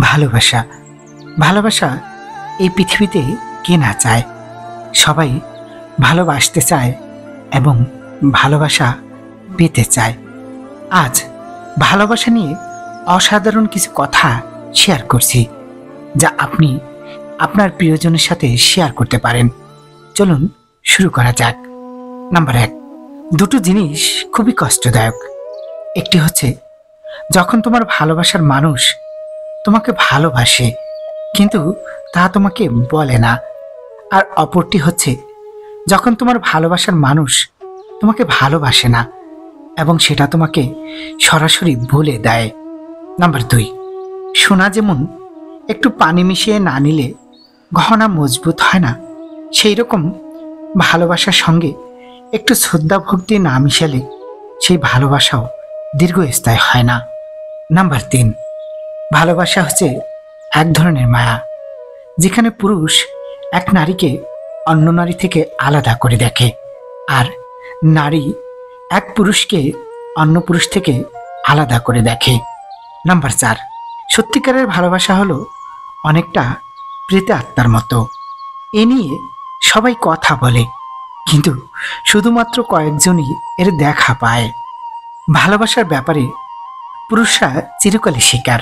ভালোবাসা। ভালোবাসা এই পৃথিবীতে কে না চায়? সবাই ভালোবাসতে চায় এবং ভালোবাসা পেতে চায়। আজ ভালোবাসা নিয়ে অসাধারণ কিছু কথা শেয়ার করছি, যা আপনি আপনার প্রিয়জনের সাথে শেয়ার করতে পারেন। চলুন শুরু করা যাক। নাম্বার 1, দুটো জিনিস খুবই কষ্টদায়ক। একটি হচ্ছে যখন তোমার ভালোবাসার মানুষ তোমাকে ভালোবাসে কিন্তু তা তোমাকে বলে না। আর অপরটি হচ্ছে যখন তোমার ভালোবাসার মানুষ তোমাকে ভালোবাসে না এবং সেটা তোমাকে সরাসরি বলে দেয়। নাম্বার 2, সোনা যেমন একটু পানি মিশিয়ে না নিলে গহনা মজবুত হয় না, সেই রকম ভালোবাসার সঙ্গে একটু শ্রদ্ধা ভক্তি না মিশালে সেই ভালোবাসাও দীর্ঘস্থায়ী হয় না। নাম্বার 3, ভালোবাসা হচ্ছে এক ধরনের মায়া, যেখানে পুরুষ এক নারীকে অন্য নারী থেকে আলাদা করে দেখে আর নারী এক পুরুষকে অন্য পুরুষ থেকে আলাদা করে দেখে। নাম্বার 4, সত্যিকারের ভালোবাসা হলো অনেকটা প্রেত আত্মার মতো। এ নিয়ে সবাই কথা বলে, কিন্তু শুধুমাত্র কয়েকজনই এর দেখা পায়। ভালোবাসার ব্যাপারে পুরুষরা চিরকালই শিকার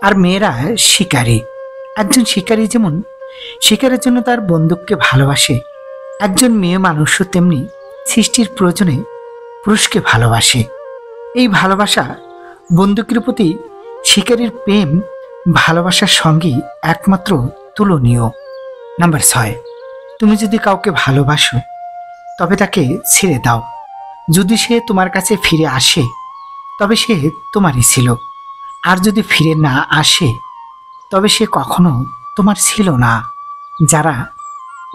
আর মেয়েরা শিকারী। একজন শিকারী যেমন শিকারের জন্য তার বন্দুককে ভালোবাসে, একজন মেয়ে মানুষও তেমনি সৃষ্টির প্রয়োজনে পুরুষকে ভালোবাসে। এই ভালোবাসা বন্দুকের প্রতি শিকারীর প্রেম ভালোবাসার সঙ্গেই একমাত্র তুলনীয়। নাম্বার 6, তুমি যদি কাউকে ভালোবাসো তবে তাকে ছেড়ে দাও। যদি সে তোমার কাছে ফিরে আসে তবে সে তোমারই ছিল, আর যদি ফিরে না আসে তবে সে কখনো তোমার ছিল না। যারা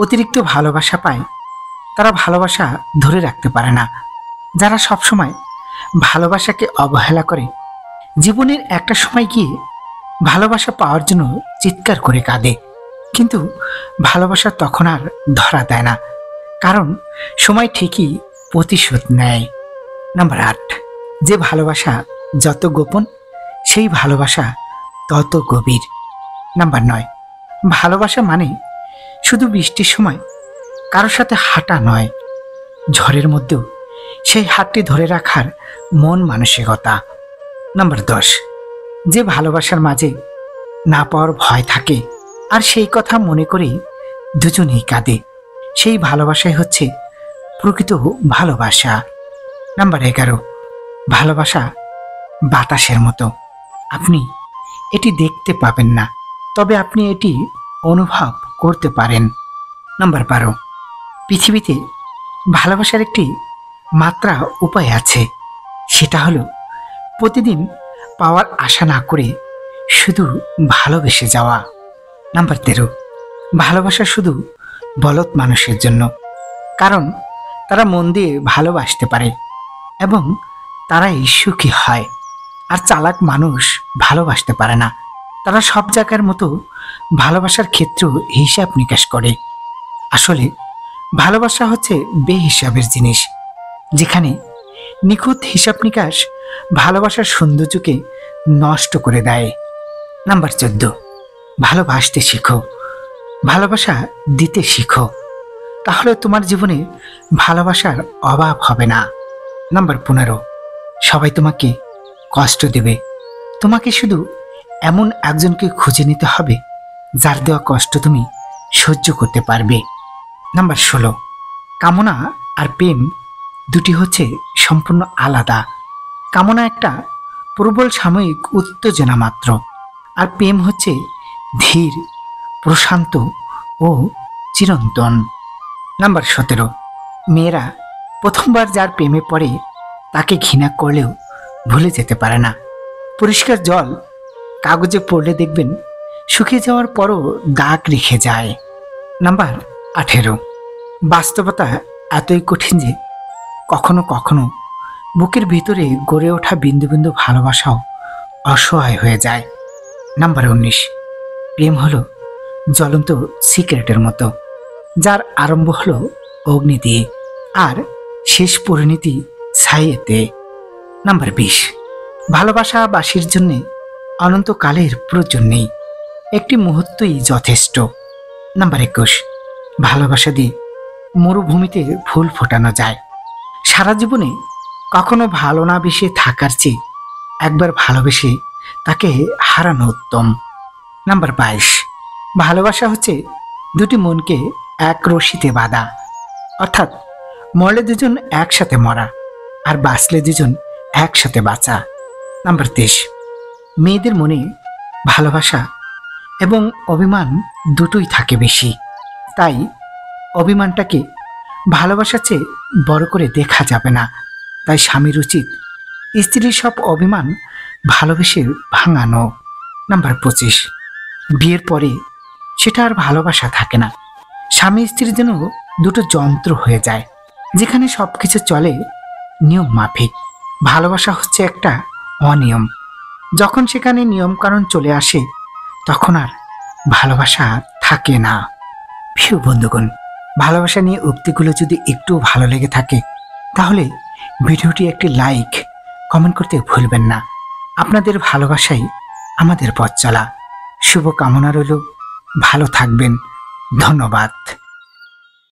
অতিরিক্ত ভালোবাসা পায় তারা ভালোবাসা ধরে রাখতে পারে না। যারা সবসময় ভালোবাসাকে অবহেলা করে জীবনের একটা সময় গিয়ে ভালোবাসা পাওয়ার জন্য চিৎকার করে কাঁদে, কিন্তু ভালোবাসা তখন আর ধরা দেয় না, কারণ সময় ঠিকই প্রতিশোধ নেয়। নাম্বার 8, যে ভালোবাসা যত গোপন সেই ভালোবাসা তত গভীর। নাম্বার 9, ভালোবাসা মানে শুধু বৃষ্টির সময় কারোর সাথে হাঁটা নয়, ঝড়ের মধ্যেও সেই হাতটি ধরে রাখার মন মানসিকতা। নাম্বার 10, যে ভালোবাসার মাঝে না পাওয়ার ভয় থাকে আর সেই কথা মনে করে দুজনেই কাঁদে, সেই ভালোবাসাই হচ্ছে প্রকৃত ভালোবাসা। নাম্বার 11, ভালোবাসা বাতাসের মতো। আপনি এটি দেখতে পাবেন না, তবে আপনি এটি অনুভব করতে পারেন। নাম্বার 12, পৃথিবীতে ভালোবাসার একটি মাত্রা উপায় আছে, সেটা হলো প্রতিদিন পাওয়ার আশা না করে শুধু ভালোবেসে যাওয়া। নাম্বার 13, ভালোবাসা শুধু বলদ মানুষের জন্য, কারণ তারা মন দিয়ে ভালোবাসতে পারে এবং তারাই সুখী হয়। আর চালাক মানুষ ভালোবাসতে পারে না, তারা সব জায়গার মতো ভালোবাসার ক্ষেত্র হিসাব নিকাশ করে। আসলে ভালোবাসা হচ্ছে বেহিসাবের জিনিস, যেখানে নিখুঁত হিসাব নিকাশ ভালোবাসার সৌন্দর্যকে নষ্ট করে দেয়। নাম্বার 14, ভালোবাসতে শিখো, ভালোবাসা দিতে শিখো, তাহলে তোমার জীবনে ভালোবাসার অভাব হবে না। নাম্বার 15, সবাই তোমাকে কষ্ট দেবে, তোমাকে শুধু এমন একজনকে খুঁজে নিতে হবে যার দেওয়া কষ্ট তুমি সহ্য করতে পারবে। নাম্বার 16, কামনা আর প্রেম দুটি হচ্ছে সম্পূর্ণ আলাদা। কামনা একটা প্রবল সাময়িক উত্তেজনা মাত্র, আর প্রেম হচ্ছে ধীর, প্রশান্ত ও চিরন্তন। নাম্বার 17, মেয়েরা প্রথমবার যার প্রেমে পড়ে তাকে ঘৃণা করলেও ভুলে যেতে পারে না। পরিষ্কার জল কাগজে পড়লে দেখবেন শুকিয়ে যাওয়ার পরও দাগ রেখে যায়। নাম্বার 18, বাস্তবতা এতই কঠিন যে কখনো কখনো বুকের ভিতরে গড়ে ওঠা বিন্দু বিন্দু ভালোবাসাও অসহায় হয়ে যায়। নাম্বার 19, প্রেম হলো জ্বলন্ত সিগারেটের মতো, যার আরম্ভ হলো অগ্নি দিয়ে আর শেষ পরিণতি ছাইয়েতে। নাম্বার 20, ভালোবাসা বাসির জন্যে অনন্তকালের প্রয়োজন নেই, একটি মুহূর্তই যথেষ্ট। নাম্বার 21, ভালোবাসা দিয়ে মরুভূমিতে ফুল ফোটানো যায়। সারা জীবনে কখনো ভালো না বেশে থাকার চেয়ে একবার ভালোবেসে তাকে হারানো উত্তম। নাম্বার 22, ভালোবাসা হচ্ছে দুটি মনকে এক রশিতে বাঁধা, অর্থাৎ মরলে দুজন একসাথে মরা, আর বাঁচলে দুজন একসাথে বাঁচা। নাম্বার 23, মেয়েদের মনে ভালোবাসা এবং অভিমান দুটোই থাকে বেশি, তাই অভিমানটাকে ভালোবাসার চেয়ে বড় করে দেখা যাবে না। তাই স্বামীর উচিত স্ত্রীর সব অভিমান ভালোবেসে ভাঙানো। নাম্বার 25, বিয়ের পরে সেটা আর ভালোবাসা থাকে না, স্বামী স্ত্রীর যেন দুটো যন্ত্র হয়ে যায়, যেখানে সব কিছু চলে নিয়ম মাফিক। ভালোবাসা হচ্ছে একটা অনিয়ম, যখন সেখানে নিয়মকানুন চলে আসে তখন আর ভালোবাসা থাকে না। প্রিয় বন্ধুগণ, ভালোবাসা নিয়ে উক্তিগুলো যদি একটু ভালো লেগে থাকে তাহলে ভিডিওটি একটি লাইক, কমেন্ট করতে ভুলবেন না। আপনাদের ভালোবাসাই আমাদের পথ চলা। শুভ কামনা রইল, ভালো থাকবেন। ধন্যবাদ।